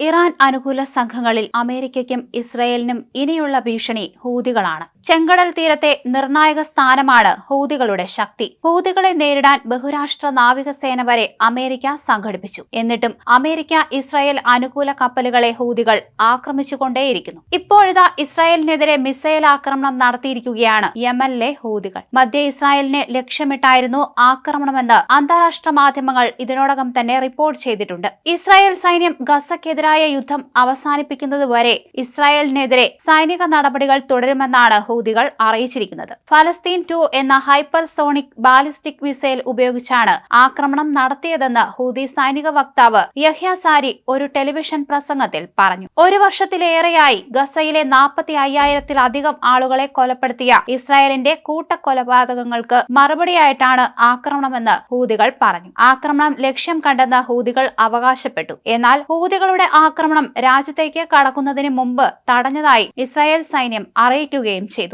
Iran അനുകൂല സംഘങ്ങളിൽ അമേരിക്കയ്ക്കും ഇസ്രയേലിനും ഇനിയുള്ള ഭീഷണി ഹൂതികളാണ്. ചെങ്കടൽ തീരത്തെ നിർണായക സ്ഥാനമാണ് ഹൂതികളുടെ ശക്തി. ഹൂതികളെ നേരിടാൻ ബഹുരാഷ്ട്ര നാവികസേന വരെ അമേരിക്ക സംഘടിപ്പിച്ചു. എന്നിട്ടും അമേരിക്ക ഇസ്രായേൽ അനുകൂല കപ്പലുകളെ ഹൂതികൾ ആക്രമിച്ചുകൊണ്ടേയിരിക്കുന്നു. ഇപ്പോഴിതാ ഇസ്രായേലിനെതിരെ മിസൈൽ ആക്രമണം നടത്തിയിരിക്കുകയാണ് യമനിലെ ഹൂതികൾ. മധ്യ ഇസ്രായേലിനെ ലക്ഷ്യമിട്ടായിരുന്നു ആക്രമണമെന്ന് അന്താരാഷ്ട്ര മാധ്യമങ്ങൾ ഇതിനോടകം തന്നെ റിപ്പോർട്ട് ചെയ്തിട്ടുണ്ട്. ഇസ്രായേൽ സൈന്യം ഗസക്കെതിരായ യുദ്ധം അവസാനിപ്പിക്കുന്നതുവരെ ഇസ്രായേലിനെതിരെ സൈനിക നടപടികൾ തുടരുമെന്നാണ് ഹൂതികൾ അറിയിച്ചിരിക്കുന്നത്. ഫലസ്തീൻ 2 എന്ന ഹൈപ്പർസോണിക് ബാലിസ്റ്റിക് മിസൈൽ ഉപയോഗിച്ചാണ് ആക്രമണം നടത്തിയതെന്ന് ഹൂതി സൈനിക വക്താവ് യഹ്യ സാരി ഒരു ടെലിവിഷൻ പ്രസംഗത്തിൽ പറഞ്ഞു. ഒരു വർഷത്തിലേറെയായി ഗസയിലെ 45,000-ത്തിലധികം ആളുകളെ കൊലപ്പെടുത്തിയ ഇസ്രായേലിന്റെ കൂട്ടക്കൊലപാതകങ്ങൾക്ക് മറുപടിയായിട്ടാണ് ആക്രമണമെന്ന് ഹൂതികൾ പറഞ്ഞു. ആക്രമണം ലക്ഷ്യം കണ്ടെന്ന് ഹൂതികൾ അവകാശപ്പെട്ടു. എന്നാൽ ഹൂതികളുടെ ആക്രമണം രാജ്യത്തേക്ക് കടക്കുന്നതിന് മുമ്പ് തടഞ്ഞതായി ഇസ്രായേൽ സൈന്യം അറിയിക്കുകയും ചെയ്തു.